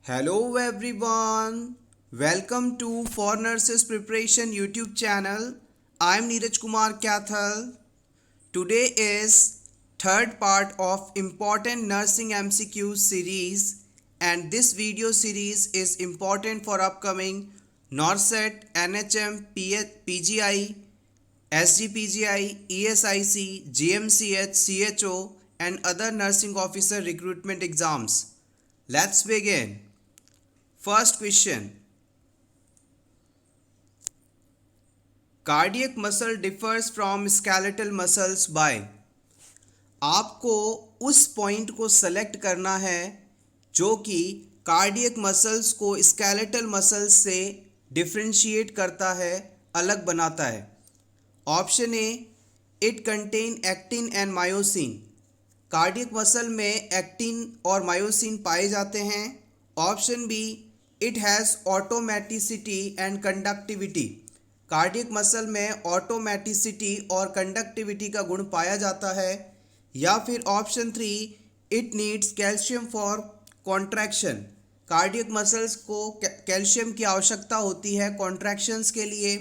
Hello everyone. Welcome to For Nurses Preparation YouTube channel. I am Neeraj Kumar Kathal. Today is third part of important nursing MCQ series, and this video series is important for upcoming NORCET, NHM, PGI, SGPGI, ESIC, GMCH, CHO and other nursing officer recruitment exams. Let's begin. First question. Cardiac muscle differs from skeletal muscles by. आपको उस point को select करना है जो कि cardiac muscles को skeletal muscles से differentiate करता है, अलग बनाता है. Option A, it contain actin and myosin. Cardiac muscle में एक्टिन और मायोसिन पाए जाते हैं. Option B, it has automaticity and conductivity. Cardiac muscle में ऑटोमेटिसिटी और कंडक्टिविटी का गुण पाया जाता है. या फिर option three, it needs calcium for contraction. Cardiac muscles को कैल्शियम की आवश्यकता होती है कॉन्ट्रैक्शंस के लिए.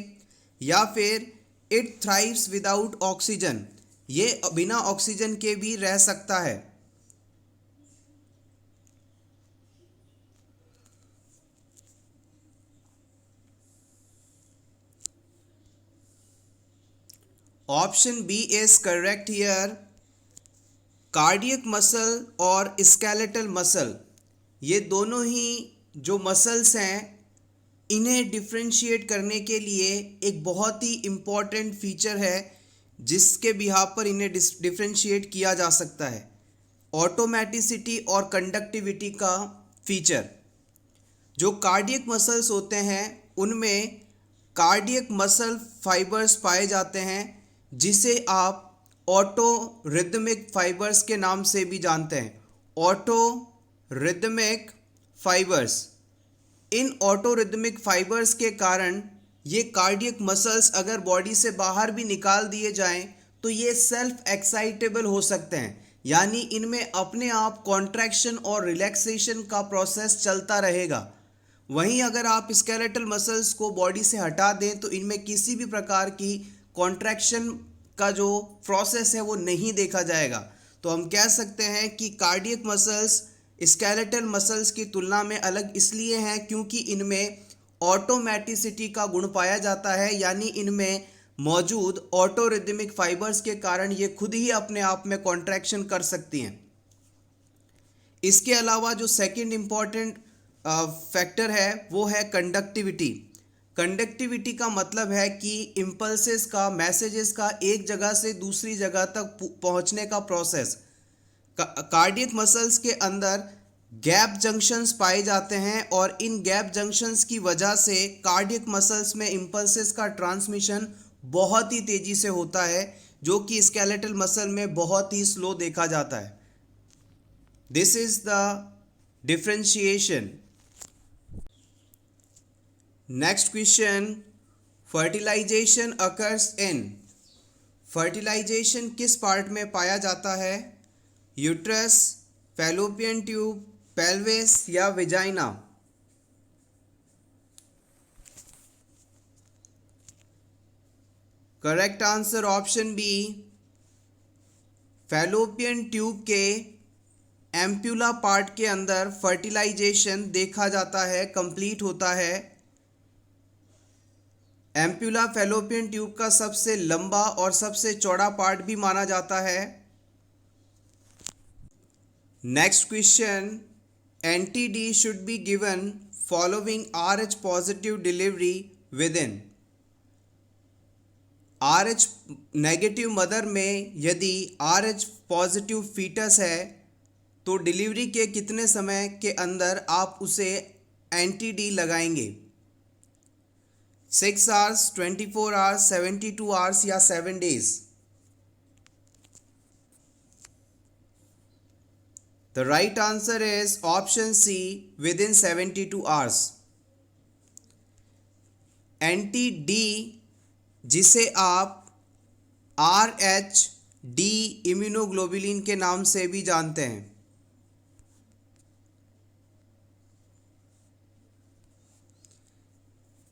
या फिर इट थ्राइव्स विदाउट ऑक्सीजन. ये बिना ऑक्सीजन के भी रह सकता है. Option B is correct here. Cardiac muscle और स्केलेटल मसल, ये दोनों ही जो मसल्स हैं, इन्हें डिफ्रेंशिएट करने के लिए एक बहुत ही इम्पॉर्टेंट फीचर है जिसके बिहाफ पर इन्हें डिफ्रेंशिएट किया जा सकता है. ऑटोमेटिसिटी और कंडक्टिविटी का फीचर. जो कार्डियक मसल्स होते हैं उनमें कार्डियक मसल फाइबर्स पाए जाते हैं जिसे आप ऑटो रिदमिक फाइबर्स के नाम से भी जानते हैं. Auto rhythmic fibres. इन ऑटो रिदमिक फाइबर्स के कारण ये कार्डियक मसल्स अगर बॉडी से बाहर भी निकाल दिए जाएं तो ये सेल्फ एक्साइटेबल हो सकते हैं, यानी इनमें अपने आप कॉन्ट्रैक्शन और रिलैक्सेशन का प्रोसेस चलता रहेगा. वहीं अगर आप स्केलेटल मसल्स को बॉडी से हटा दें तो इनमें किसी भी प्रकार की कॉन्ट्रैक्शन का जो प्रोसेस है वो नहीं देखा जाएगा. तो हम कह सकते हैं कि कार्डियक मसल्स स्केलेटल मसल्स की तुलना में अलग इसलिए हैं क्योंकि इनमें ऑटोमेटिसिटी का गुण पाया जाता है, यानी इनमें मौजूद ऑटो रिदमिक फाइबर्स के कारण ये खुद ही अपने आप में कॉन्ट्रैक्शन कर सकती हैं. इसके अलावा जो सेकंड इम्पॉर्टेंट फैक्टर है वो है कंडक्टिविटी. कंडक्टिविटी का मतलब है कि इम्पल्सेस का, मैसेजेस का एक जगह से दूसरी जगह तक पहुंचने का प्रोसेस. कार्डियक मसल्स के अंदर गैप जंक्शंस पाए जाते हैं और इन गैप जंक्शंस की वजह से कार्डियक मसल्स में इम्पल्सेस का ट्रांसमिशन बहुत ही तेज़ी से होता है, जो कि स्केलेटल मसल में बहुत ही स्लो देखा जाता है. This is the differentiation. Next question. Fertilization occurs in. Fertilization किस पार्ट में पाया जाता है? यूट्रस, फैलोपियन ट्यूब, पेल्विस या vagina? Correct answer option B, fallopian tube के एम्प्यूला पार्ट के अंदर फर्टिलाइजेशन देखा जाता है, कंप्लीट होता है. एम्प्यूला फैलोपियन ट्यूब का सबसे लंबा और सबसे चौड़ा पार्ट भी माना जाता है. Next question. Anti-D should be given following RH positive delivery with in. RH negative mother में यदि RH पॉजिटिव फीटस है तो डिलीवरी के कितने समय के अंदर आप उसे एंटी-डी लगाएंगे? 6 आवर्स, 24 आवर्स, 72 आवर्स या 7 days? The right answer is option C, within 72 hours. Anti-D जिसे आप RH-D इम्यूनोग्लोबुलिन के नाम से भी जानते हैं.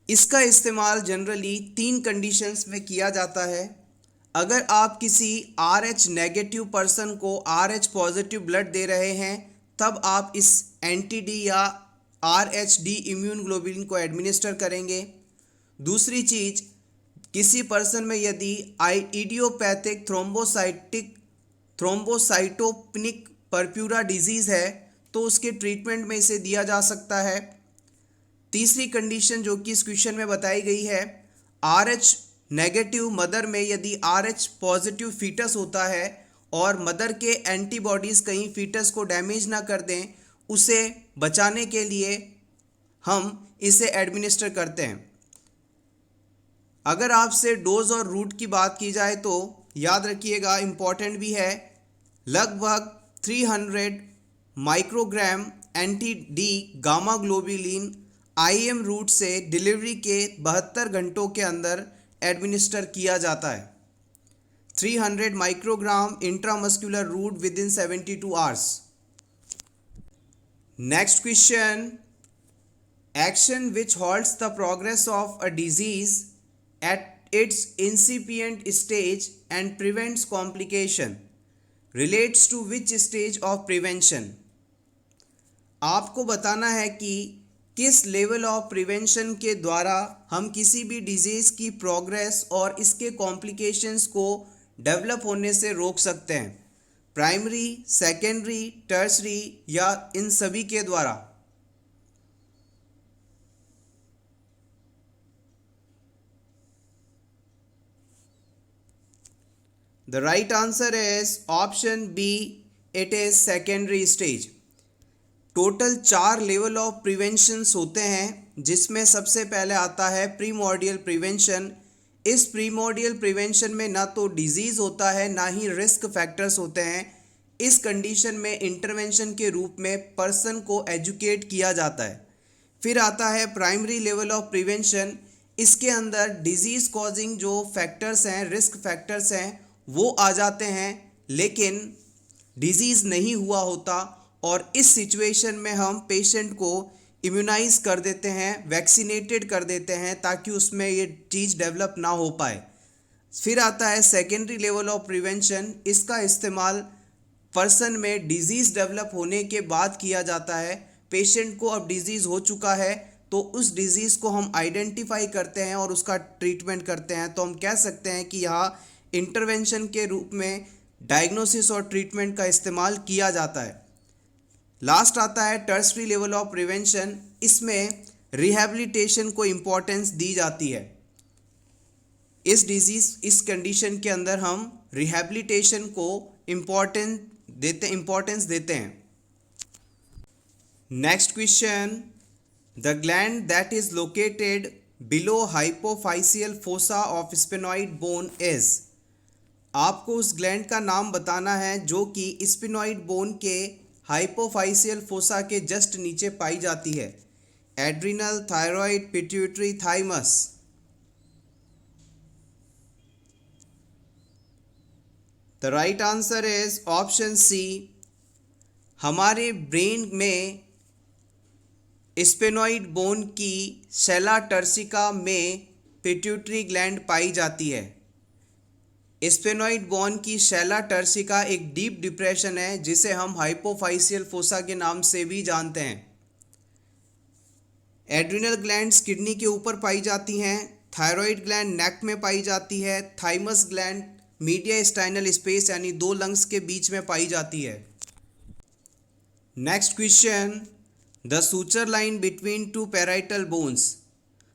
इसका इस्तेमाल जनरली 3 कंडीशंस में किया जाता है। अगर आप किसी RH नेगेटिव पर्सन को RH पॉजिटिव ब्लड दे रहे हैं तब आप इस एंटी-डी या RH-D इम्यून ग्लोबुलिन को एडमिनिस्टर करेंगे। दूसरी चीज़, किसी पर्सन में यदि इडियोपैथिक थ्रोम्बोसाइटोपेनिक परप्यूरा डिजीज़ है तो उसके ट्रीटमेंट में इसे दिया जा सकता है। तीसरी कंडीशन जो कि इस क्वेश्चन में बताई गई है, RH नेगेटिव मदर में यदि RH पॉजिटिव फीटस होता है और मदर के एंटीबॉडीज़ कहीं फीटस को डैमेज ना कर दें, उसे बचाने के लिए हम इसे एडमिनिस्टर करते हैं। अगर आपसे डोज और रूट की बात की जाए तो याद रखिएगा, इम्पॉर्टेंट भी है, लगभग 300 microgram anti D gamma globulin IM route से डिलीवरी के 72 घंटों के अंदर एडमिनिस्टर किया जाता है। 300 microgram intramuscular route with in 72 hours. Next question, action which halts the progress of a disease at its incipient stage and prevents complication relates to which stage of prevention? आपको बताना है कि किस लेवल ऑफ प्रिवेंशन के द्वारा हम किसी भी डिजीज़ की प्रोग्रेस और इसके कॉम्प्लिकेशंस को डेवलप होने से रोक सकते हैं, प्राइमरी, सेकेंडरी, टर्सरी या इन सभी के द्वारा। The right answer is option B, it is secondary stage. Total 4 level of preventions होते हैं, जिसमें सबसे पहले आता है प्रीमोर्डियल प्रिवेंशन। इस प्रीमोर्डियल प्रिवेंशन में ना तो डिजीज़ होता है ना ही रिस्क फैक्टर्स होते हैं। इस कंडीशन में इंटरवेंशन के रूप में पर्सन को एजुकेट किया जाता है। फिर आता है प्राइमरी लेवल ऑफ प्रिवेंशन। इसके अंदर डिजीज़ कॉजिंग जो फैक्टर्स हैं, रिस्क फैक्टर्स हैं, वो आ जाते हैं, लेकिन डिजीज़ नहीं हुआ होता और इस सिचुएशन में हम पेशेंट को इम्यूनाइज कर देते हैं, वैक्सीनेटेड कर देते हैं ताकि उसमें ये चीज़ डेवलप ना हो पाए। फिर आता है सेकेंडरी लेवल ऑफ प्रिवेंशन। इसका इस्तेमाल पर्सन में डिजीज़ डेवलप होने के बाद किया जाता है। पेशेंट को अब डिजीज़ हो चुका है तो उस डिजीज़ को हम आइडेंटिफाई करते हैं और उसका ट्रीटमेंट करते हैं। तो हम कह सकते हैं कि यहाँ इंटरवेंशन के रूप में डायग्नोसिस और ट्रीटमेंट का इस्तेमाल किया जाता है। लास्ट आता है टर्सरी लेवल ऑफ प्रिवेंशन। इसमें रिहैबिलिटेशन को इम्पोर्टेंस दी जाती है। इस कंडीशन के अंदर हम रिहैबिलिटेशन को इम्पोर्टेंस देते हैं। Next question, the gland that is located below hypophyseal fossa of sphenoid bone is. आपको उस ग्लैंड का नाम बताना है जो कि स्फेनॉइड बोन के हाइपोफाइसियल फोसा के जस्ट नीचे पाई जाती है। Adrenal, thyroid, pituitary, thymus. The right answer is option C. हमारे ब्रेन में स्फेनॉइड बोन की सेला टर्सिका में पिट्यूटरी ग्लैंड पाई जाती है। स्फेनॉइड बोन की सेला टर्सिका एक डीप डिप्रेशन है जिसे हम हाइपोफाइसियल फोसा के नाम से भी जानते हैं। एड्रिनल ग्लैंड्स किडनी के ऊपर पाई जाती हैं। थायराइड ग्लैंड नेक में पाई जाती है। थाइमस ग्लैंड मीडियास्टाइनल स्पेस यानी 2 लंग्स के बीच में पाई जाती है। Next question, the suture line between 2 parietal bones.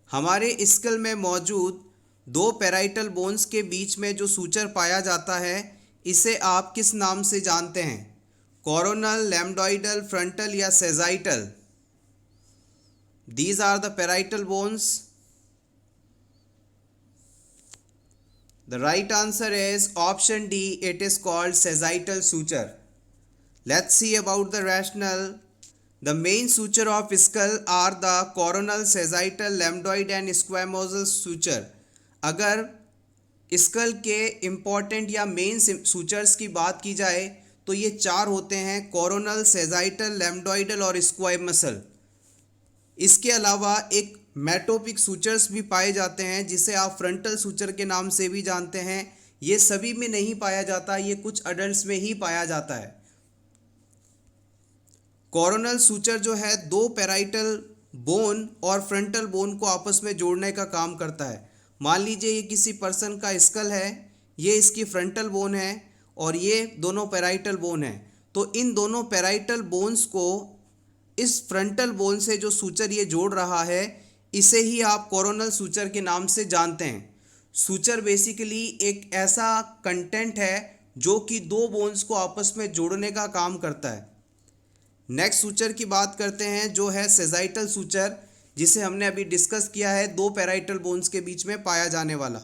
हमारे स्कल में मौजूद 2 पैराइटल बोन्स के बीच में जो सूचर पाया जाता है, इसे आप किस नाम से जानते हैं? कोरोनल, लैम्डोइडल, फ्रंटल या sagittal? These are the parietal bones. The right answer is option D. It is called sagittal suture. Let's see about the rationale. The main suture of skull are the coronal, sagittal, lambdoid and squamosal suture. अगर school के important या main sutures की बात की जाए तो ये 4 होते हैं: कोरोनल, सेजाइटल, लैम्डोइडल और स्क्वामोसल। इसके अलावा एक मेटोपिक सूचर्स भी पाए जाते हैं जिसे आप फ्रंटल सूचर के नाम से भी जानते हैं। ये सभी में नहीं पाया जाता, ये कुछ अडल्ट्स में ही पाया जाता है। कोरोनल सूचर जो है दो पैराइटल बोन और फ्रंटल बोन को आपस में जोड़ने का काम करता है। मान लीजिए ये किसी पर्सन का स्कल है, ये इसकी फ्रंटल बोन है और ये दोनों पैराइटल बोन है। तो इन दोनों पैराइटल बोन्स को इस फ्रंटल बोन से जो सूचर ये जोड़ रहा है, इसे ही आप कोरोनल सूचर के नाम से जानते हैं। सूचर बेसिकली एक ऐसा कंटेंट है जो कि दो बोन्स को आपस में जोड़ने का काम करता है। नेक्स्ट सूचर की बात करते हैं जो है सेजाइटल सूचर, जिसे हमने अभी डिस्कस किया है, दो पैराइटल बोन्स के बीच में पाया जाने वाला।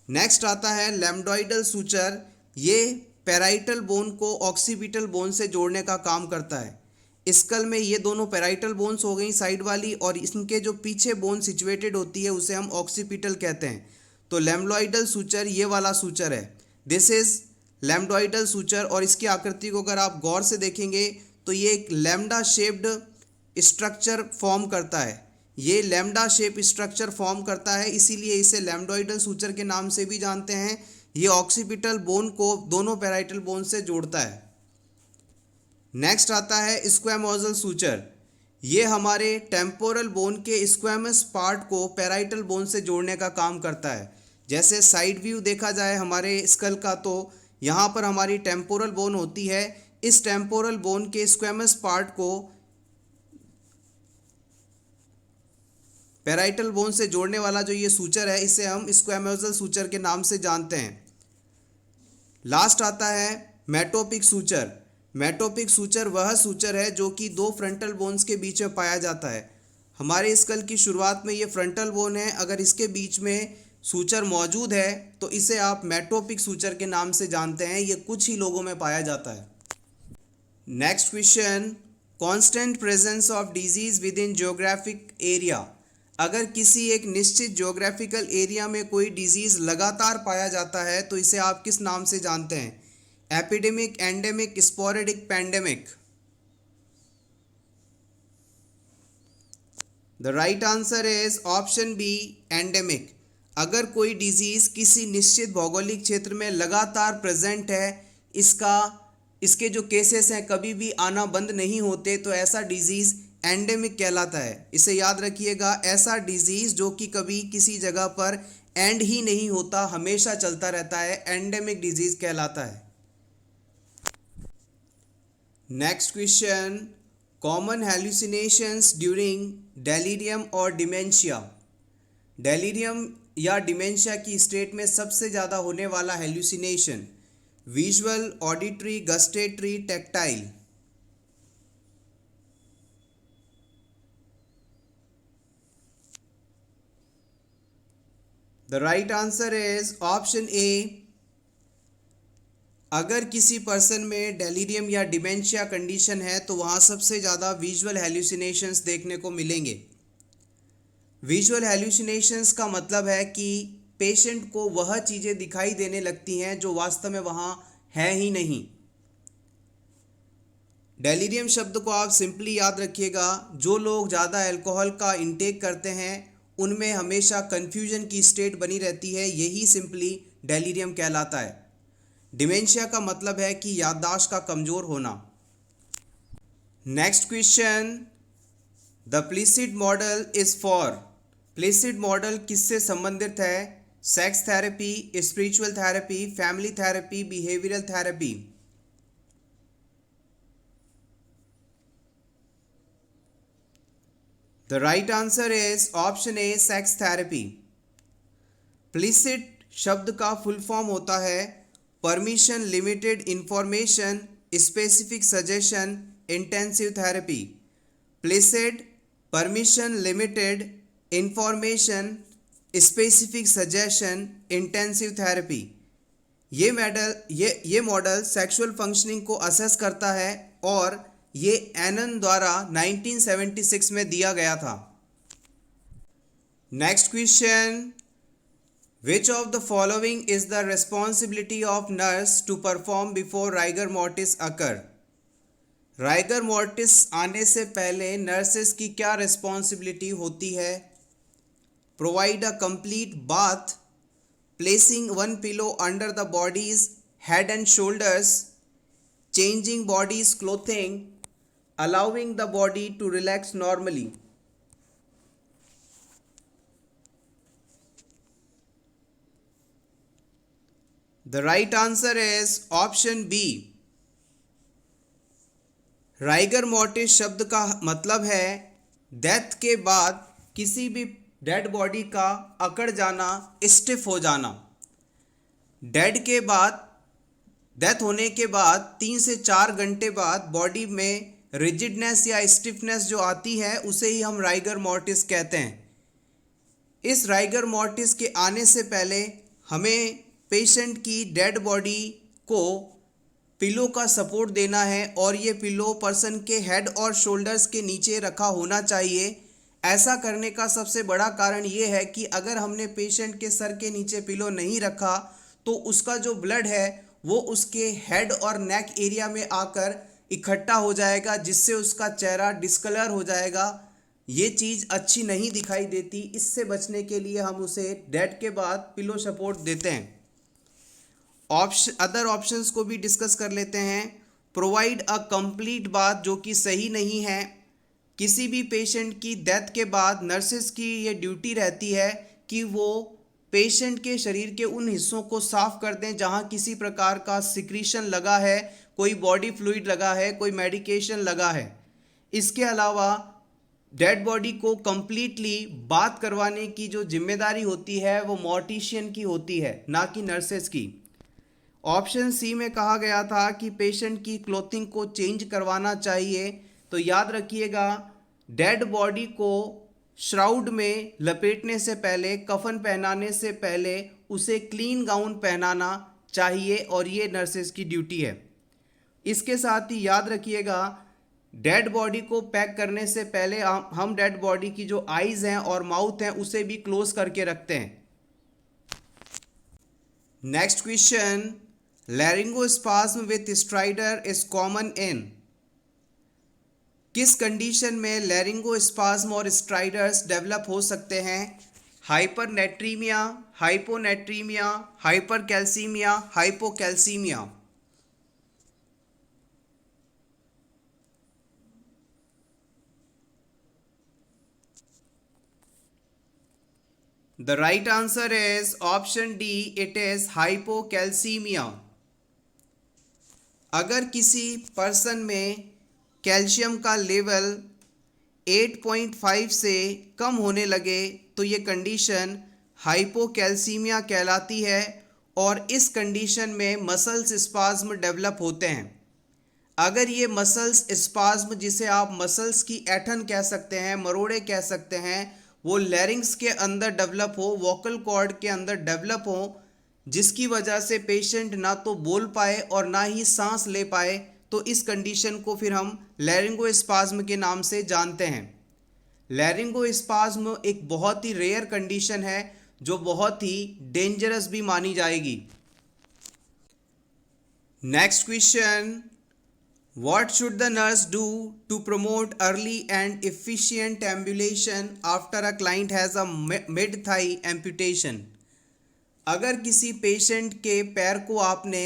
नेक्स्ट आता है लैम्डोइडल सूचर। ये पैराइटल बोन को ऑक्सीपिटल बोन से जोड़ने का काम करता है। स्कल में ये दोनों पैराइटल बोन्स हो गई साइड वाली, और इनके जो पीछे बोन सिचुएटेड होती है उसे हम ऑक्सीपिटल कहते हैं। तो लैम्डोइडल सूचर ये वाला सूचर है, दिस इज लैम्डोइडल सूचर। और इसकी आकृति को अगर आप गौर से देखेंगे तो ये एक लैम्डा शेप्ड स्ट्रक्चर फॉर्म करता है। ये लैम्डा शेप स्ट्रक्चर फॉर्म करता है, इसीलिए इसे लैम्डोइडल सूचर के नाम से भी जानते हैं। ये ऑक्सीपिटल बोन को दोनों पैराइटल बोन से जोड़ता है। नेक्स्ट आता है स्क्वैमोजल सूचर। ये हमारे टेम्पोरल बोन के स्क्वैमस पार्ट को पैराइटल बोन से जोड़ने का काम करता है। जैसे साइड व्यू देखा जाए हमारे स्कल का, तो यहाँ पर हमारी टेम्पोरल बोन होती है। इस टेम्पोरल बोन के स्क्वैमस पार्ट को पैराइटल बोन से जोड़ने वाला जो ये सूचर है, इसे हम स्क्वैमोजल सूचर के नाम से जानते हैं। लास्ट आता है मेटोपिक सूचर। मेटोपिक सूचर वह सूचर है जो कि दो फ्रंटल बोन्स के बीच में पाया जाता है। हमारे स्कल की शुरुआत में ये फ्रंटल बोन है, अगर इसके बीच में सूचर मौजूद है तो इसे आप मेटोपिक सूचर के नाम से जानते हैं। ये कुछ ही लोगों में पाया जाता है। Next question, constant presence of disease with in geographic area. अगर किसी एक निश्चित ज्योग्राफिकल एरिया में कोई डिजीज लगातार पाया जाता है तो इसे आप किस नाम से जानते हैं? Epidemic, endemic, sporadic, pandemic. The right answer is option B, endemic. अगर कोई डिजीज किसी निश्चित भौगोलिक क्षेत्र में लगातार प्रेजेंट है, इसके जो केसेस हैं कभी भी आना बंद नहीं होते, तो ऐसा डिजीज़ एंडेमिक कहलाता है। इसे याद रखिएगा, ऐसा डिजीज़ जो कि कभी किसी जगह पर एंड ही नहीं होता, हमेशा चलता रहता है, एंडेमिक डिजीज़ कहलाता है। Next question, common hallucinations during delirium और डिमेंशिया। डेलीरियम या डिमेंशिया की स्टेट में सबसे ज़्यादा होने वाला hallucination visual, auditory, gustatory, tactile. The right answer is option ए। अगर किसी पर्सन में डेलीरियम या डिमेंशिया कंडीशन है तो वहाँ सबसे ज़्यादा विजुअल हेलुसिनेशंस देखने को मिलेंगे। विजुअल हेलुसिनेशंस का मतलब है कि पेशेंट को वह चीज़ें दिखाई देने लगती हैं जो वास्तव में वहाँ है ही नहीं। डेलीरियम शब्द को आप सिंपली याद रखिएगा, जो लोग ज़्यादा अल्कोहल का इंटेक करते हैं उनमें हमेशा कन्फ्यूजन की स्टेट बनी रहती है, यही सिंपली डेलीरियम कहलाता है। डिमेंशिया का मतलब है कि याददाश्त का कमज़ोर होना। Next question, the PLISSIT model is for. PLISSIT model किससे संबंधित है? Sex therapy, spiritual therapy, family therapy, behavioural therapy. The right answer is option A, sex therapy. PLISSIT शब्द का फुल फॉर्म होता है permission, limited information, specific suggestion, intensive therapy. PLISSIT, permission, limited information, specific suggestion, intensive therapy. ये model sexual functioning को assess करता है और ये एनन द्वारा 1976 में दिया गया था। Next question, which of the following is the responsibility of nurse to perform before rigor mortis occur. Rigor mortis आने से पहले नर्सेस की क्या रिस्पॉन्सिबिलिटी होती है? Provide a complete bath, placing one pillow under the body's head and shoulders, changing body's clothing, allowing the body to relax normally. The right answer is option B. Rigor mortis शब्द का मतलब है death के बाद किसी भी dead body का अकड़ जाना, स्टिफ हो जाना। डेड के बाद, डेथ होने के बाद 3 से 4 घंटे बाद बॉडी में रिजिडनेस या स्टिफनेस जो आती है उसे ही हम राइगर मॉर्टिस कहते हैं। इस राइगर मॉर्टिस के आने से पहले हमें पेशेंट की डेड बॉडी को पिलो का सपोर्ट देना है और ये पिलो पर्सन के हेड और शोल्डर्स के नीचे रखा होना चाहिए। ऐसा करने का सबसे बड़ा कारण ये है कि अगर हमने पेशेंट के सर के नीचे पिलो नहीं रखा तो उसका जो ब्लड है वो उसके हेड और नेक एरिया में आकर इकट्ठा हो जाएगा, जिससे उसका चेहरा डिस्कलर हो जाएगा। ये चीज़ अच्छी नहीं दिखाई देती। इससे बचने के लिए हम उसे डेड के बाद पिलो सपोर्ट देते हैं। अदर ऑप्शंस को भी डिस्कस कर लेते हैं। प्रोवाइड अ कंप्लीट बाथ, जो कि सही नहीं है। किसी भी पेशेंट की डेथ के बाद नर्सेस की ये ड्यूटी रहती है कि वो पेशेंट के शरीर के उन हिस्सों को साफ कर दें जहां किसी प्रकार का सिक्रीशन लगा है, कोई बॉडी फ्लूइड लगा है, कोई मेडिकेशन लगा है। इसके अलावा डेड बॉडी को कंप्लीटली बाथ करवाने की जो जिम्मेदारी होती है वो मॉर्टिशियन की होती है, ना कि नर्सेस की। ऑप्शन सी में कहा गया था कि पेशेंट की क्लोथिंग को चेंज करवाना चाहिए। तो याद रखिएगा, डेड बॉडी को श्राउड में लपेटने से पहले, कफन पहनाने से पहले उसे क्लीन गाउन पहनाना चाहिए और ये नर्सेस की ड्यूटी है। इसके साथ ही याद रखिएगा, डेड बॉडी को पैक करने से पहले हम डेड बॉडी की जो आइज़ हैं और माउथ हैं उसे भी क्लोज करके रखते हैं। Next question, laryngospasm with stridor is common in. किस कंडीशन में लैरिंगोस्पाज्म और स्ट्राइडर्स डेवलप हो सकते हैं? हाइपरनेट्रीमिया, hyponatraemia, hypercalcaemia, hypocalcaemia. The right answer is option D. It is hypocalcemia. अगर किसी पर्सन में कैल्शियम का लेवल 8.5 से कम होने लगे तो ये कंडीशन हाइपोकैल्सीमिया कहलाती है और इस कंडीशन में मसल्स स्पाज्म डेवलप होते हैं। अगर ये मसल्स स्पाज्म, जिसे आप मसल्स की ऐठन कह सकते हैं, मरोड़े कह सकते हैं, वो लैरिंग्स के अंदर डेवलप हो, वोकल कॉर्ड के अंदर डेवलप हो, जिसकी वजह से पेशेंट ना तो बोल पाए और ना ही सांस ले पाए, तो इस कंडीशन को फिर हम लैरिंगोस्पाज्म के नाम से जानते हैं। लैरिंगोस्पाज्म एक बहुत ही रेयर कंडीशन है जो बहुत ही डेंजरस भी मानी जाएगी। Next question, What should the nurse do to promote early and efficient ambulation after a client has a mid-thigh amputation? अगर किसी पेशेंट के पैर को आपने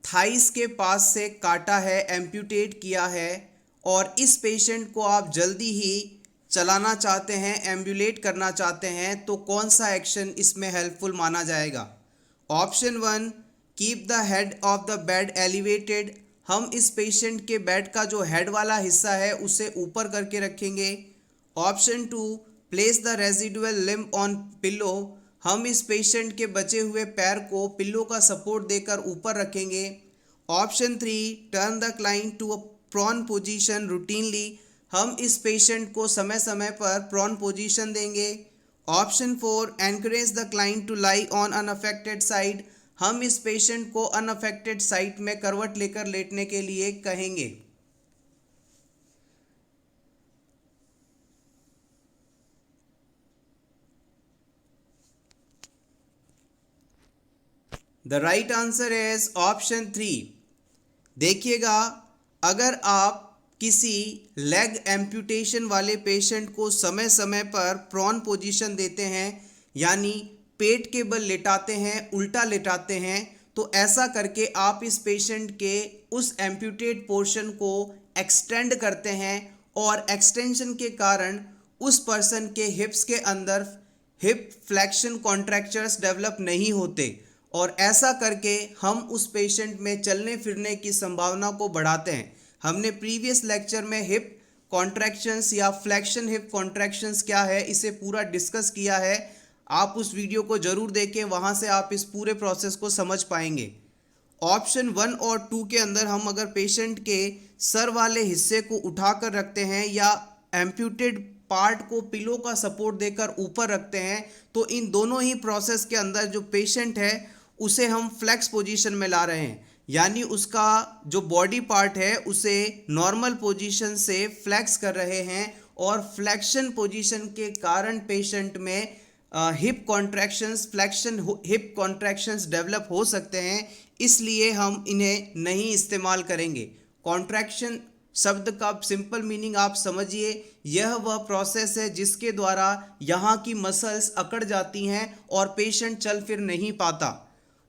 थाइस के पास से काटा है, एम्प्यूटेट किया है, और इस पेशेंट को आप जल्दी ही चलाना चाहते हैं, एम्बुलेट करना चाहते हैं, तो कौन सा एक्शन इसमें हेल्पफुल माना जाएगा? Option 1, keep the head of the bed elevated. हम इस पेशेंट के बेड का जो हेड वाला हिस्सा है उसे ऊपर करके रखेंगे। Option 2, place the residual limb on pillow. हम इस पेशेंट के बचे हुए पैर को पिल्लो का सपोर्ट देकर ऊपर रखेंगे। Option 3, turn the client to a prone position routinely. हम इस पेशेंट को समय समय पर प्रॉन पोजीशन देंगे। Option 4, encourage the client to lie on unaffected side. हम इस पेशेंट को अनअफेक्टेड साइड में करवट लेकर लेटने के लिए कहेंगे। The right answer is option 3। देखिएगा, अगर आप किसी लेग एम्पुटेशन वाले पेशेंट को समय समय पर प्रोन पोजीशन देते हैं, यानी पेट के बल लेटाते हैं, उल्टा लेटाते हैं, तो ऐसा करके आप इस पेशेंट के उस एम्पुटेड पोर्शन को एक्सटेंड करते हैं और एक्सटेंशन के कारण उस पर्सन के हिप्स के अंदर हिप फ्लेक्शन कॉन्ट्रैक्चर्स डेवलप नहीं होते और ऐसा करके हम उस पेशेंट में चलने फिरने की संभावना को बढ़ाते हैं। हमने प्रीवियस लेक्चर में हिप कॉन्ट्रैक्शंस या फ्लेक्शन हिप कॉन्ट्रैक्शंस क्या है इसे पूरा डिस्कस किया है। आप उस वीडियो को जरूर देखें, वहाँ से आप इस पूरे प्रोसेस को समझ पाएंगे। ऑप्शन 1 और 2 के अंदर हम अगर पेशेंट के सर वाले हिस्से को उठाकर रखते हैं या एम्प्यूटेड पार्ट को पिलो का सपोर्ट देकर ऊपर रखते हैं, तो इन दोनों ही प्रोसेस के अंदर जो पेशेंट है उसे हम फ्लेक्स पोजीशन में ला रहे हैं, यानी उसका जो बॉडी पार्ट है उसे नॉर्मल पोजीशन से फ्लेक्स कर रहे हैं और फ्लेक्शन पोजीशन के कारण पेशेंट में hip contractions flexion hip contractions develop हो सकते हैं, इसलिए हम इन्हें नहीं इस्तेमाल करेंगे। कॉन्ट्रैक्शन शब्द का सिंपल मीनिंग आप समझिए, यह वह प्रोसेस है जिसके द्वारा यहाँ की मसल्स अकड़ जाती हैं और पेशेंट चल फिर नहीं पाता।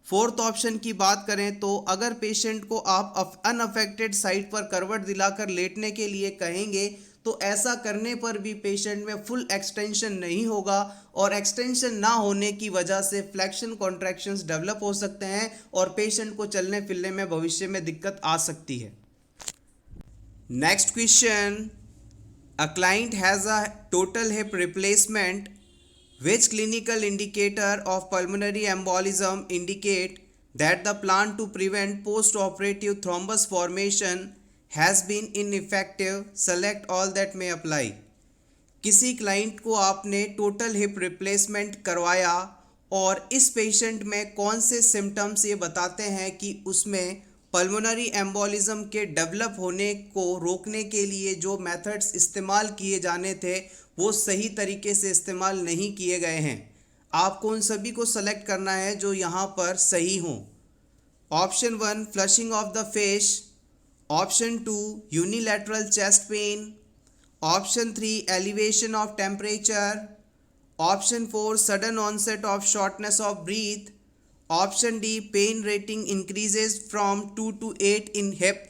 फोर्थ ऑप्शन की बात करें तो अगर पेशेंट को आप अनअफेक्टेड साइड पर करवट दिलाकर लेटने के लिए कहेंगे तो ऐसा करने पर भी पेशेंट में फुल एक्सटेंशन नहीं होगा और एक्सटेंशन ना होने की वजह से फ्लेक्शन कॉन्ट्रैक्शंस डेवलप हो सकते हैं और पेशेंट को चलने फिरने में भविष्य में दिक्कत आ सकती है। Next question, a client has a total hip replacement, which clinical indicator of pulmonary embolism indicate that the plan to prevent post-operative thrombus formation has been ineffective? Select all that may apply. किसी client को आपने total hip replacement करवाया और इस patient में कौन से symptoms ये बताते हैं कि उसमें पल्मोनरी एम्बोलिज्म के डेवलप होने को रोकने के लिए जो मेथड्स इस्तेमाल किए जाने थे वो सही तरीके से इस्तेमाल नहीं किए गए हैं। आपको उन सभी को सेलेक्ट करना है जो यहाँ पर सही हों। Option 1 flushing of the face, option 2 unilateral chest pain, option 3 elevation of temperature, option 4 sudden onset of shortness of breath, option D pain rating increases from 2 to 8 in hip।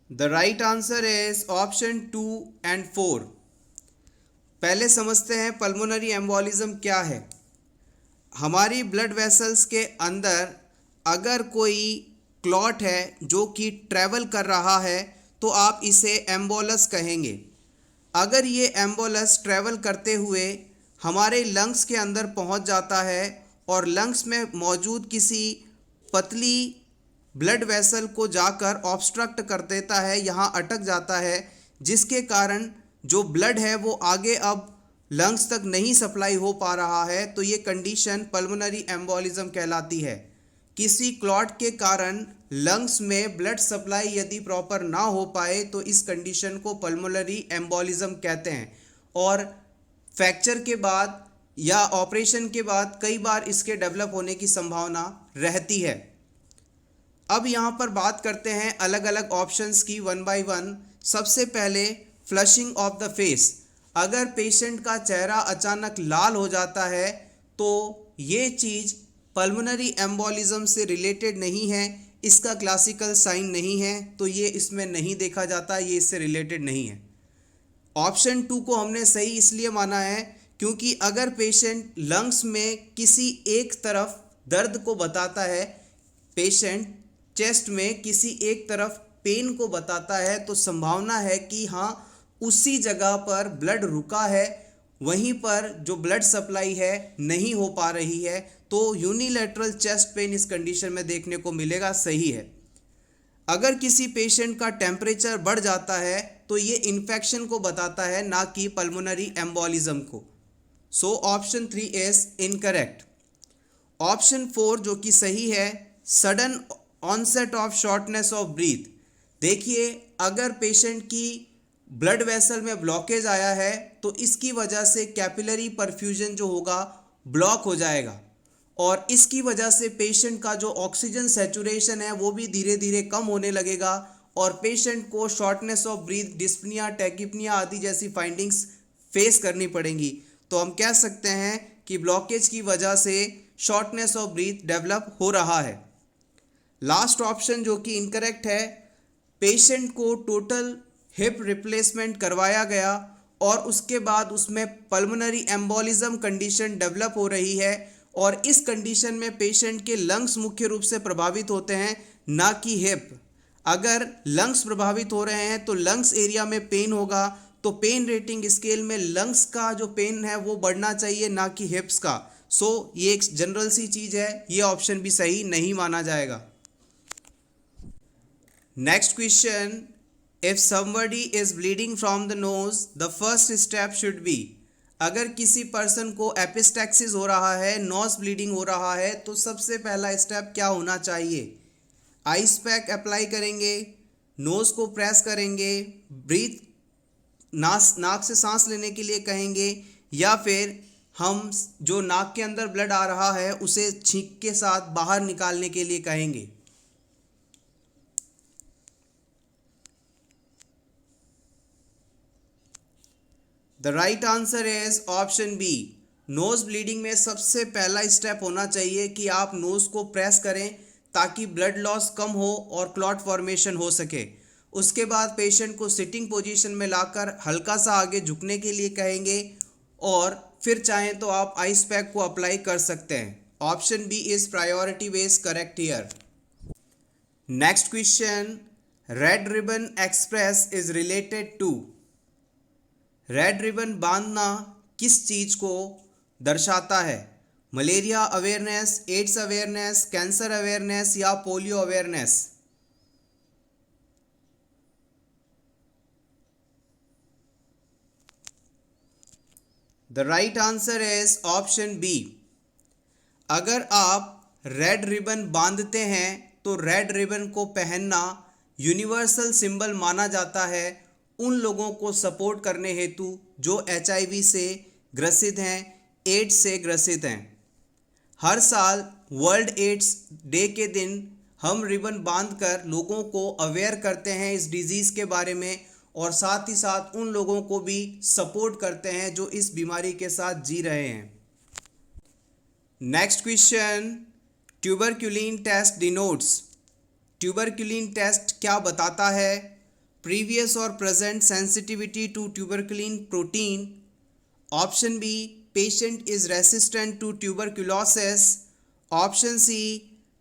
The right answer is option 2 and 4। पहले समझते हैं pulmonary embolism क्या है। हमारी blood vessels के अंदर अगर कोई क्लॉट है जो कि ट्रैवल कर रहा है तो आप इसे एम्बोलस कहेंगे। अगर ये एम्बोलस ट्रैवल करते हुए हमारे लंग्स के अंदर पहुंच जाता है और लंग्स में मौजूद किसी पतली ब्लड वेसल को जाकर ऑब्स्ट्रक्ट कर देता है, यहाँ अटक जाता है, जिसके कारण जो ब्लड है वो आगे अब लंग्स तक नहीं सप्लाई हो पा रहा है, तो ये कंडीशन पल्मोनरी एम्बोलिज्म कहलाती है। किसी क्लॉट के कारण लंग्स में ब्लड सप्लाई यदि प्रॉपर ना हो पाए तो इस कंडीशन को पल्मोनरी एम्बोलिज्म कहते हैं और फ्रैक्चर के बाद या ऑपरेशन के बाद कई बार इसके डेवलप होने की संभावना रहती है। अब यहाँ पर बात करते हैं अलग अलग ऑप्शंस की वन बाय वन। सबसे पहले फ्लशिंग ऑफ द फेस। अगर पेशेंट का चेहरा अचानक लाल हो जाता है तो ये चीज़ पल्मोनरी एम्बोलिज्म से रिलेटेड नहीं है, इसका क्लासिकल साइन नहीं है, तो ये इसमें नहीं देखा जाता, ये इससे रिलेटेड नहीं है। ऑप्शन 2 को हमने सही इसलिए माना है क्योंकि अगर पेशेंट लंग्स में किसी एक तरफ दर्द को बताता है, पेशेंट चेस्ट में किसी एक तरफ पेन को बताता है, तो संभावना है कि हाँ उसी जगह पर ब्लड रुका है, वहीं पर जो ब्लड सप्लाई है नहीं हो पा रही है, तो यूनिलैटरल चेस्ट पेन इस कंडीशन में देखने को मिलेगा, सही है। अगर किसी पेशेंट का टेम्परेचर बढ़ जाता है तो ये इन्फेक्शन को बताता है, ना कि पल्मोनरी एम्बोलिज्म को। So option 3 is incorrect. Option 4 जो कि सही है, sudden onset of shortness of breath. देखिए अगर पेशेंट की ब्लड वेसल में ब्लॉकेज आया है तो इसकी वजह से कैपिलरी परफ्यूजन जो होगा ब्लॉक हो जाएगा और इसकी वजह से पेशेंट का जो ऑक्सीजन सैचुरेशन है वो भी धीरे धीरे कम होने लगेगा और पेशेंट को shortness of breathe, dyspnoea, tachypnoea आदि जैसी फाइंडिंग्स फेस करनी पड़ेंगी। तो हम कह सकते हैं कि ब्लॉकेज की वजह से शॉर्टनेस ऑफ ब्रीथ डेवलप हो रहा है। लास्ट ऑप्शन जो कि इनकरेक्ट है, पेशेंट को टोटल हिप रिप्लेसमेंट करवाया गया और उसके बाद उसमें पल्मोनरी एम्बोलिज्म कंडीशन डेवलप हो रही है और इस कंडीशन में पेशेंट के लंग्स मुख्य रूप से प्रभावित होते हैं, ना कि हिप। अगर लंग्स प्रभावित हो रहे हैं तो लंग्स एरिया में पेन होगा, तो पेन रेटिंग स्केल में लंग्स का जो पेन है वो बढ़ना चाहिए, ना कि हिप्स का। सो ये एक जनरल सी चीज़ है, ये ऑप्शन भी सही नहीं माना जाएगा। Next question, if somebody is bleeding from the nose, the first step should be, अगर किसी पर्सन को एपिस्टैक्सिस हो रहा है, नोज ब्लीडिंग हो रहा है, तो सबसे पहला स्टेप क्या होना चाहिए? आइस पैक अप्लाई करेंगे, नोज को प्रेस करेंगे, ब्रीथ नाक से सांस लेने के लिए कहेंगे, या फिर हम जो नाक के अंदर ब्लड आ रहा है उसे छींक के साथ बाहर निकालने के लिए कहेंगे? The right answer is option B. Nose bleeding में सबसे पहला स्टेप होना चाहिए कि आप नोज को प्रेस करें ताकि ब्लड लॉस कम हो और क्लॉट फॉर्मेशन हो सके। उसके बाद पेशेंट को सिटिंग पोजीशन में लाकर हल्का सा आगे झुकने के लिए कहेंगे और फिर चाहें तो आप आइस पैक को अप्लाई कर सकते हैं। Option B is priority base correct here. Next question, red ribbon express is related to, red ribbon बांधना किस चीज़ को दर्शाता है? Malaria awareness, AIDS awareness, cancer awareness या polio awareness? The right answer is option B. अगर आप red ribbon बांधते हैं तो रेड रिबन को पहनना यूनिवर्सल सिंबल माना जाता है उन लोगों को सपोर्ट करने हेतु जो HIV से ग्रसित हैं, एड्स से ग्रसित हैं। हर साल वर्ल्ड एड्स डे के दिन हम रिबन बांधकर लोगों को अवेयर करते हैं इस डिजीज़ के बारे में और साथ ही साथ उन लोगों को भी सपोर्ट करते हैं जो इस बीमारी के साथ जी रहे हैं। Next question, tuberculin test denotes, tuberculin test क्या बताता है? प्रीवियस और present sensitivity to tuberculin protein. Option B, patient is resistant to tuberculosis. Option C,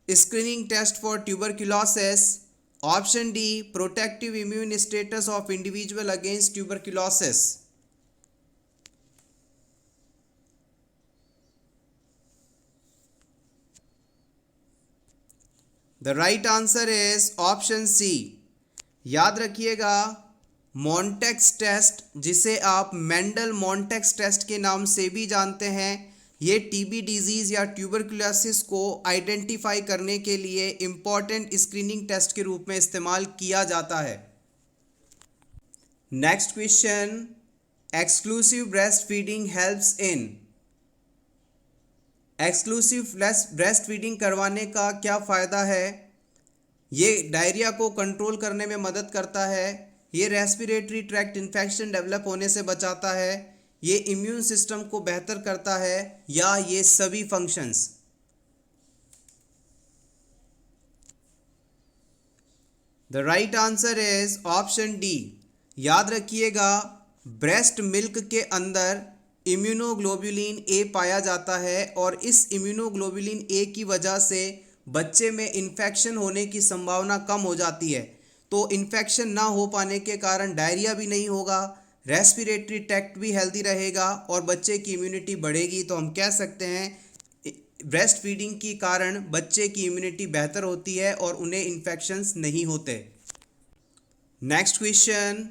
screening test for tuberculosis. Option D, protective immune status of individual against tuberculosis. The right answer is option C. याद रखिएगा, Mantoux test, जिसे आप Mendel Mantoux test के नाम से भी जानते हैं, ये टीबी डिजीज़ या ट्यूबरकुलोसिस को आइडेंटिफाई करने के लिए इम्पॉर्टेंट स्क्रीनिंग टेस्ट के रूप में इस्तेमाल किया जाता है। Next question, exclusive breast feeding helps in, exclusive breast feeding करवाने का क्या फ़ायदा है? ये डायरिया को कंट्रोल करने में मदद करता है, ये रेस्पिरेटरी ट्रैक्ट इन्फेक्शन डेवलप होने से बचाता है, ये इम्यून सिस्टम को बेहतर करता है, या ये सभी functions? The right answer is option D. याद रखिएगा, ब्रेस्ट मिल्क के अंदर इम्यूनोग्लोबुलिन ए पाया जाता है और इस इम्यूनोग्लोबुलिन ए की वजह से बच्चे में इन्फेक्शन होने की संभावना कम हो जाती है। तो इन्फेक्शन ना हो पाने के कारण डायरिया भी नहीं होगा, रेस्पिरेटरी ट्रैक्ट भी हेल्दी रहेगा और बच्चे की इम्यूनिटी बढ़ेगी। तो हम कह सकते हैं ब्रेस्ट फीडिंग के कारण बच्चे की इम्यूनिटी बेहतर होती है और उन्हें इन्फेक्शंस नहीं होते। Next question,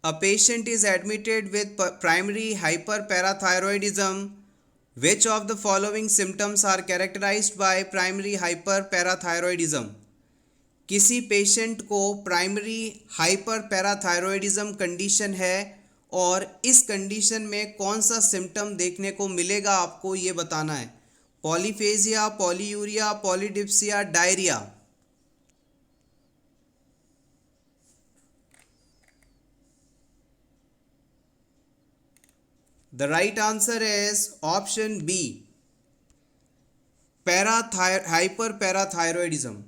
a patient is admitted with primary hyperparathyroidism, which of the following symptoms are characterized by primary hyperparathyroidism? किसी पेशेंट को प्राइमरी हाइपर पैराथायरॉयडिज्म कंडीशन है और इस कंडीशन में कौन सा सिम्टम देखने को मिलेगा आपको ये बताना है। Polyphagia, polyuria, polydipsia, diarrhoea. The right answer is option B, hyperparathyroidism.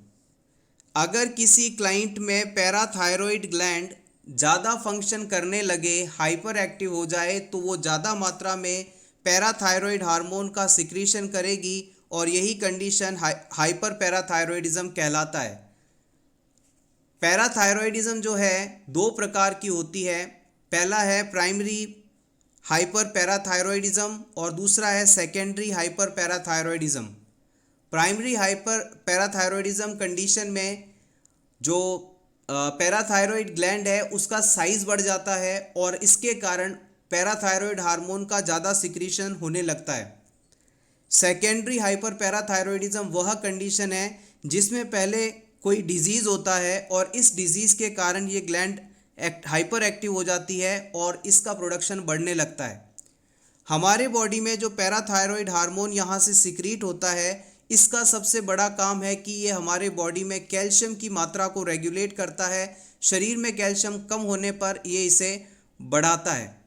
अगर किसी क्लाइंट में पैराथायरॉयड ग्लैंड ज़्यादा फंक्शन करने लगे, हाइपर एक्टिव हो जाए, तो वो ज़्यादा मात्रा में पैराथायरॉयड हार्मोन का सिक्रीशन करेगी और यही कंडीशन हाइपर पैराथायरॉयडिज्म कहलाता है। पैराथायरॉयडिज्म जो है दो प्रकार की होती है। पहला है प्राइमरी हाइपर पैराथायरॉयडिज्म और दूसरा है secondary hyper parathyroidism. Primary hyper parathyroidism condition में जो पैराथायरॉयड ग्लैंड है उसका साइज बढ़ जाता है और इसके कारण पैराथायरॉयड हार्मोन का ज़्यादा सिक्रीशन होने लगता है। सेकेंडरी हाइपर पैराथायरॉयडिज्म वह कंडीशन है जिसमें पहले कोई डिजीज़ होता है और इस डिजीज़ के कारण ये ग्लैंड हाइपर एक्टिव हो जाती है और इसका प्रोडक्शन बढ़ने लगता है। हमारे बॉडी में जो पैराथायरॉयड हार्मोन यहाँ से सिक्रीट होता है, इसका सबसे बड़ा काम है कि ये हमारे बॉडी में कैल्शियम की मात्रा को रेगुलेट करता है। शरीर में कैल्शियम कम होने पर ये इसे बढ़ाता है।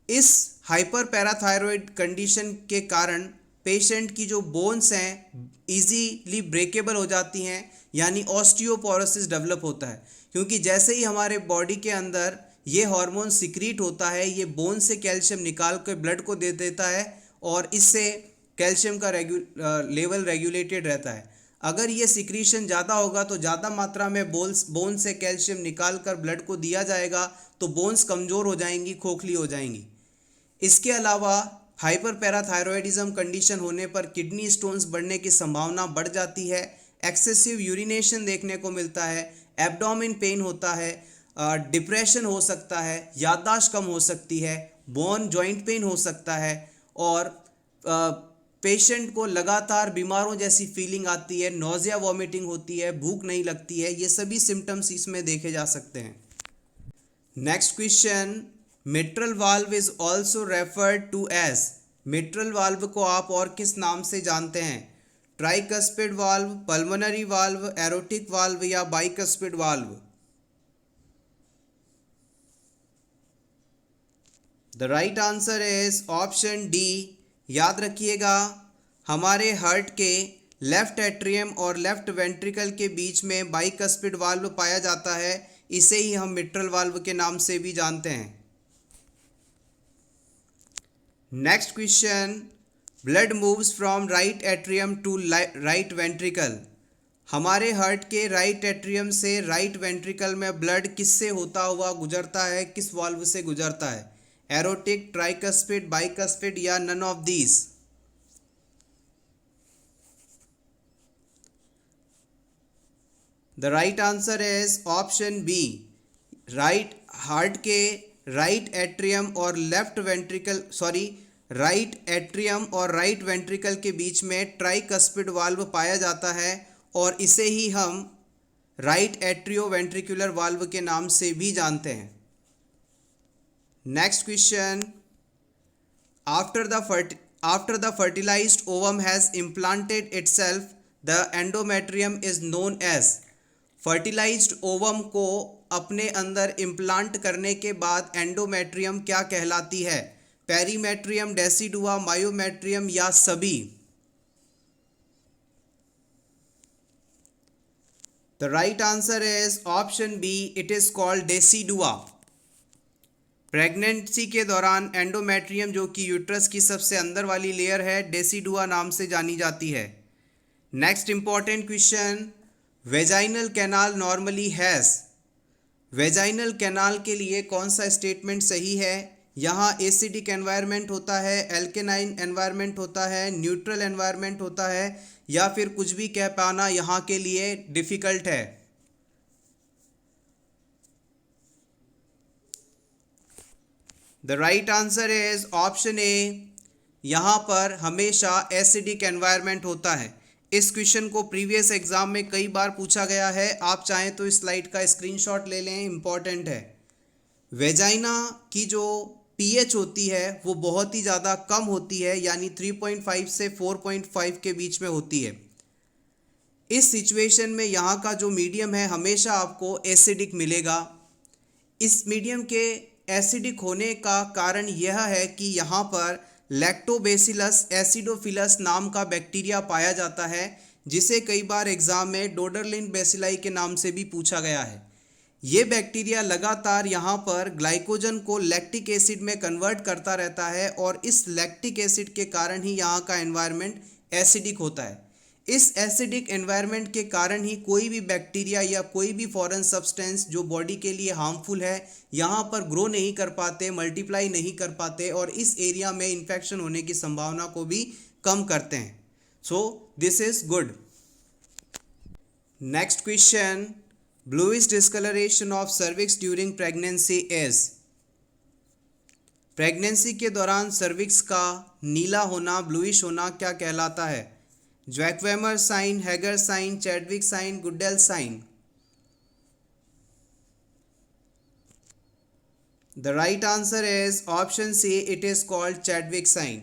इस हाइपर पैराथायरॉयड कंडीशन के कारण पेशेंट की जो बोन्स हैं इजीली ब्रेकेबल हो जाती हैं, यानी ऑस्टियोपोरोसिस डेवलप होता है, क्योंकि जैसे ही हमारे बॉडी के अंदर ये हार्मोन सिक्रीट होता है, ये बोन से कैल्शियम निकाल कर ब्लड को दे देता है और इससे कैल्शियम का लेवल रेगुलेटेड रहता है। अगर ये सिक्रीशन ज़्यादा होगा तो ज़्यादा मात्रा में बोन से कैल्शियम निकाल कर ब्लड को दिया जाएगा तो बोन्स कमज़ोर हो जाएंगी, खोखली हो जाएंगी। इसके अलावा हाइपर पैराथायरॉयडिज्म कंडीशन होने पर किडनी स्टोन्स बढ़ने की संभावना बढ़ जाती है, एक्सेसिव यूरिनेशन देखने को मिलता है, एब्डोमेन पेन होता है, डिप्रेशन हो सकता है, याददाश्त कम हो सकती है, बोन जॉइंट पेन हो सकता है और पेशेंट को लगातार बीमारों जैसी फीलिंग आती है, नोज़िया वॉमिटिंग होती है, भूख नहीं लगती है। ये सभी सिम्टम्स इसमें देखे जा सकते हैं। Next question, mitral valve is also referred to as. Mitral valve को आप और किस नाम से जानते हैं? Tricuspid valve, pulmonary valve, aortic valve या bicuspid valve? The right answer is option D. याद रखिएगा, हमारे हार्ट के लेफ्ट एट्रियम और लेफ्ट वेंट्रिकल के बीच में बाइकस्पिड वाल्व पाया जाता है, इसे ही हम मिट्रल वाल्व के नाम से भी जानते हैं। Next question, blood moves from right atrium to right ventricle. हमारे हार्ट के राइट एट्रियम से राइट वेंट्रिकल में ब्लड किससे होता हुआ गुजरता है, किस वाल्व से गुजरता है? एरोटिक, ट्राइकस्पिड, बाइकस्पिड या none of these? The right answer is option B. Heart के राइट एट्रियम और लेफ्ट वेंट्रिकल राइट एट्रियम और राइट वेंट्रिकल के बीच में ट्राइकस्पिड वाल्व पाया जाता है और इसे ही हम राइट एट्रियो वेंट्रिकुलर वाल्व के नाम से भी जानते हैं। Next question, after the fertilized ovum has implanted itself, the endometrium is known as। Fertilized ovum को अपने अंदर इम्प्लांट करने के बाद एंडोमेट्रियम क्या कहलाती है? पेरीमेट्रियम, डेसिडुआ, मायोमेट्रियम या सभी? The right answer is option B, it is called decidua. Pregnancy के दौरान एंडोमेट्रियम, जो कि यूट्रस की सबसे अंदर वाली लेयर है, डेसिडुआ नाम से जानी जाती है। Next important question, vaginal canal normally has. Vaginal canal के लिए कौन सा स्टेटमेंट सही है? यहाँ एसिडिक एनवायरनमेंट होता है, एल्केनाइन एनवायरनमेंट होता है, न्यूट्रल एनवायरनमेंट होता है या फिर कुछ भी कह पाना यहाँ के लिए डिफ़िकल्ट है। The right answer is option ए। यहाँ पर हमेशा एसिडिक एनवायरनमेंट होता है। इस क्वेश्चन को प्रीवियस एग्जाम में कई बार पूछा गया है, आप चाहें तो इस स्लाइड का स्क्रीनशॉट ले लें, इम्पॉर्टेंट है। वेजाइना की जो पीएच होती है वो बहुत ही ज़्यादा कम होती है, यानी 3.5 से 4.5 के बीच में होती है। इस सिचुएशन में यहाँ का जो मीडियम है हमेशा आपको एसिडिक मिलेगा। इस मीडियम के एसिडिक होने का कारण यह है कि यहाँ पर लैक्टोबैसिलस एसिडोफिलस नाम का बैक्टीरिया पाया जाता है, जिसे कई बार एग्जाम में डोडरलिन बेसिलाई के नाम से भी पूछा गया है। ये बैक्टीरिया लगातार यहाँ पर ग्लाइकोजन को लैक्टिक एसिड में कन्वर्ट करता रहता है और इस लैक्टिक एसिड के कारण ही यहाँ का एनवायरनमेंट एसिडिक होता है। इस एसिडिक एनवायरनमेंट के कारण ही कोई भी बैक्टीरिया या कोई भी फॉरेन सब्सटेंस जो बॉडी के लिए हार्मफुल है यहाँ पर ग्रो नहीं कर पाते, मल्टीप्लाई नहीं कर पाते और इस एरिया में इन्फेक्शन होने की संभावना को भी कम करते हैं। So this is good. Next question, bluish discoloration of cervix during pregnancy is. Pregnancy के दौरान सर्विक्स का नीला होना, ब्लूइश होना क्या कहलाता है? Jacquemier sign, Hegar sign, Chadwick sign, Goodell sign. The right answer is option C, it is called Chadwick sign.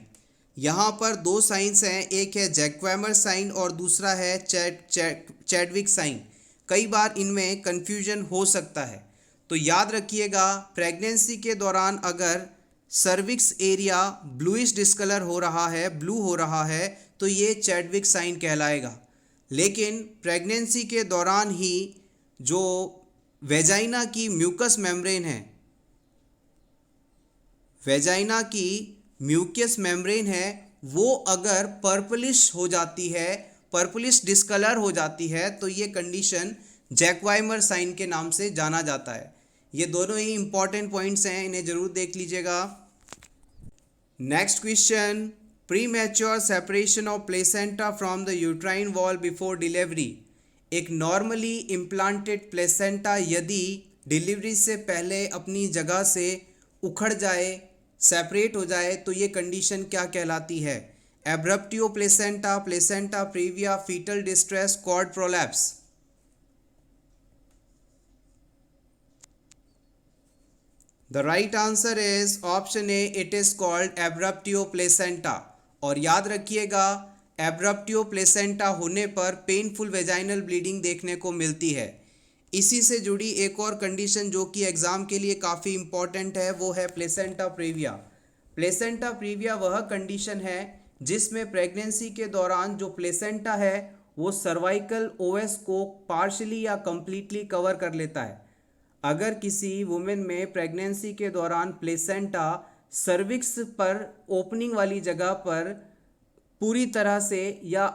यहाँ पर दो साइंस हैं, एक है जैक्वेमर साइन और दूसरा है चैडविक साइन। कई बार इनमें कन्फ्यूजन हो सकता है, तो याद रखिएगा प्रेगनेंसी के दौरान अगर सर्विक्स एरिया ब्लूइश डिस्कलर हो रहा है, ब्लू हो रहा है, तो ये चैडविक साइन कहलाएगा। लेकिन प्रेगनेंसी के दौरान ही जो वेजाइना की म्यूकस मेम्ब्रेन है, वेजाइना की म्यूकस मेम्ब्रेन है, वो अगर पर्पलिश हो जाती है, पर्पलिश डिस्कलर हो जाती है, तो ये कंडीशन जैक्वाइमर साइन के नाम से जाना जाता है। ये दोनों ही इंपॉर्टेंट पॉइंट्स हैं, इन्हें जरूर देख लीजिएगा। Next question, premature separation of placenta from the uterine wall before delivery. एक नॉर्मली इम्प्लांटेड प्लेसेंटा यदि डिलीवरी से पहले अपनी जगह से उखड़ जाए, सेपरेट हो जाए, तो ये कंडीशन क्या कहलाती है? Abruptio placenta, placenta previa, fetal distress, cord prolapse. The right answer is option A, it is called abruptio placenta। और याद रखिएगा एब्रप्टियो प्लेसेंटा होने पर पेनफुल वेजाइनल ब्लीडिंग देखने को मिलती है। इसी से जुड़ी एक और कंडीशन जो कि एग्ज़ाम के लिए काफ़ी इम्पॉर्टेंट है, वो है प्लेसेंटा प्रीविया। प्लेसेंटा प्रीविया वह कंडीशन है जिसमें प्रेगनेंसी के दौरान जो प्लेसेंटा है वो सर्वाइकल ओएस को पार्शली या कंप्लीटली कवर कर लेता है। अगर किसी वुमेन में प्रेगनेंसी के दौरान प्लेसेंटा सर्विक्स पर ओपनिंग वाली जगह पर पूरी तरह से या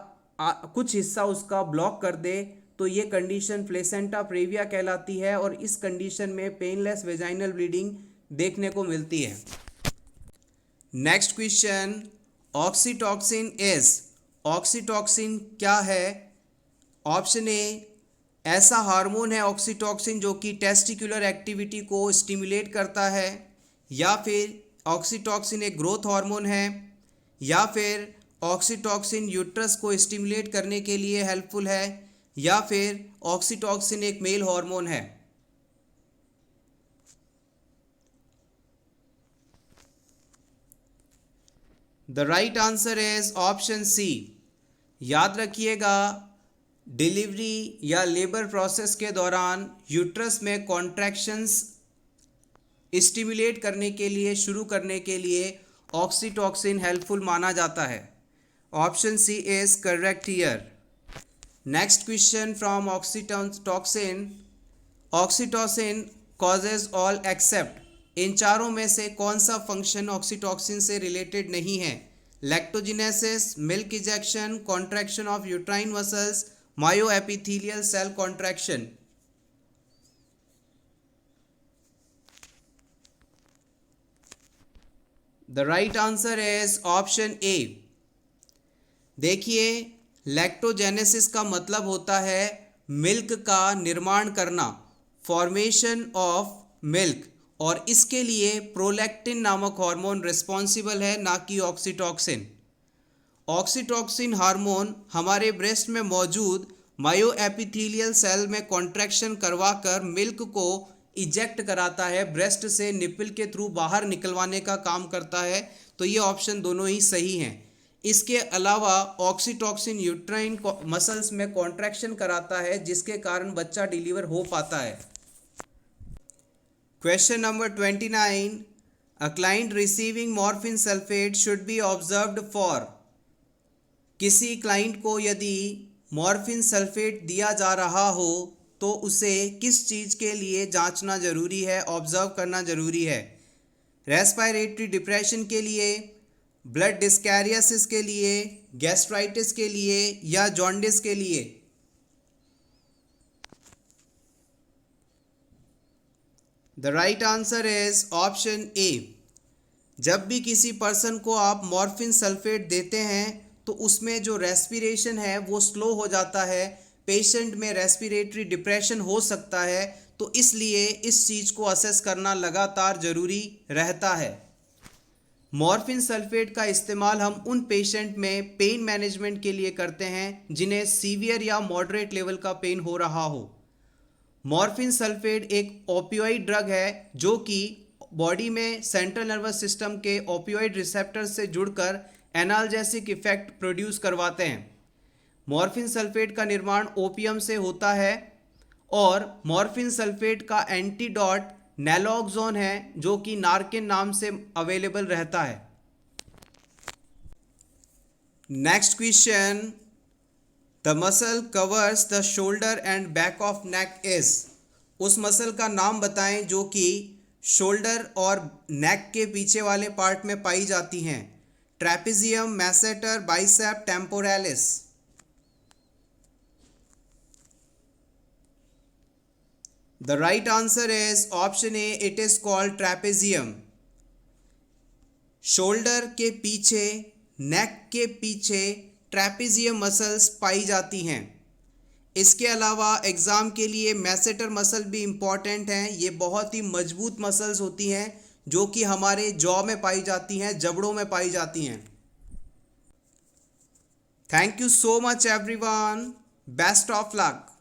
कुछ हिस्सा उसका ब्लॉक कर दे, तो ये कंडीशन प्लेसेंटा प्रीविया कहलाती है और इस कंडीशन में पेनलेस वेजाइनल ब्लीडिंग देखने को मिलती है। Next question, oxytocin is. Oxytocin क्या है? ऑप्शन ए, ऐसा हार्मोन है ऑक्सीटॉक्सिन जो कि टेस्टिकुलर एक्टिविटी को स्टिमुलेट करता है, या फिर ऑक्सीटॉक्सिन एक ग्रोथ हार्मोन है, या फिर ऑक्सीटॉक्सिन यूट्रस को स्टिमुलेट करने के लिए हेल्पफुल है, या फिर ऑक्सीटॉक्सिन एक मेल हार्मोन है। The right answer is option C. याद रखिएगा डिलीवरी या लेबर प्रोसेस के दौरान यूट्रस में कॉन्ट्रैक्शंस स्टिमुलेट करने के लिए, शुरू करने के लिए ऑक्सीटॉक्सिन हेल्पफुल माना जाता है। Option C is correct here. Next question from oxytocin. Oxytocin causes all except. इन चारों में से कौन सा फंक्शन ऑक्सीटॉक्सिन से रिलेटेड नहीं है? Lactogenesis, milk ejection, contraction of uterine muscles, myoepithelial cell contraction. The right answer is option A. देखिए लैक्टोजेनेसिस का मतलब होता है मिल्क का निर्माण करना, फॉर्मेशन ऑफ मिल्क, और इसके लिए प्रोलैक्टिन नामक हार्मोन रिस्पॉन्सिबल है, ना कि ऑक्सीटॉक्सिन। ऑक्सीटोसिन हार्मोन हमारे ब्रेस्ट में मौजूद मायोएपिथेलियल सेल में कॉन्ट्रैक्शन करवाकर मिल्क को इजेक्ट कराता है, ब्रेस्ट से निपल के थ्रू बाहर निकलवाने का काम करता है। तो ये ऑप्शन दोनों ही सही हैं। इसके अलावा ऑक्सीटोसिन यूट्राइन मसल्स में कॉन्ट्रैक्शन कराता है, जिसके कारण बच्चा डिलीवर हो पाता है। Question number 29, a client receiving morphine sulphate should be observed for. किसी क्लाइंट को यदि मॉर्फिन सल्फेट दिया जा रहा हो तो उसे किस चीज़ के लिए जांचना जरूरी है, ऑब्जर्व करना जरूरी है? रेस्पिरेटरी डिप्रेशन के लिए, ब्लड डिस्कैरियोसिस के लिए, गैस्ट्राइटिस के लिए या जॉन्डिस के लिए? The right answer is option ए। जब भी किसी पर्सन को आप मॉर्फिन सल्फेट देते हैं तो उसमें जो रेस्पिरेशन है वो स्लो हो जाता है, पेशेंट में रेस्पिरेटरी डिप्रेशन हो सकता है, तो इसलिए इस चीज़ को असेस करना लगातार ज़रूरी रहता है। मॉर्फिन सल्फेट का इस्तेमाल हम उन पेशेंट में पेन मैनेजमेंट के लिए करते हैं जिन्हें सीवियर या मॉडरेट लेवल का पेन हो रहा हो। मॉर्फिन सल्फेट एक ओपियोइड ड्रग है जो कि बॉडी में सेंट्रल नर्वस सिस्टम के ओपियोइड रिसेप्टर से जुड़कर एनाल्जेसिक इफेक्ट प्रोड्यूस करवाते हैं। मॉर्फिन सल्फेट का निर्माण ओपियम से होता है और मॉर्फिन सल्फेट का एंटीडोट नैलोक्सोन है जो कि नार्किन नाम से अवेलेबल रहता है। Next question, the muscle covers the shoulder and back of neck is. उस मसल का नाम बताएं जो कि शोल्डर और नेक के पीछे वाले पार्ट में पाई जाती हैं। Trapezium, masseter, bicep, temporalis. The right answer is option A, it is called trapezium. Shoulder के पीछे, नेक के पीछे ट्रेपेजियम मसल्स पाई जाती हैं। इसके अलावा एग्ज़ाम के लिए मैसेटर मसल भी इम्पॉर्टेंट हैं। ये बहुत ही मजबूत मसल्स होती हैं जो कि हमारे जॉ में पाई जाती हैं, जबड़ों में पाई जाती हैं। Thank you so much everyone, best of luck.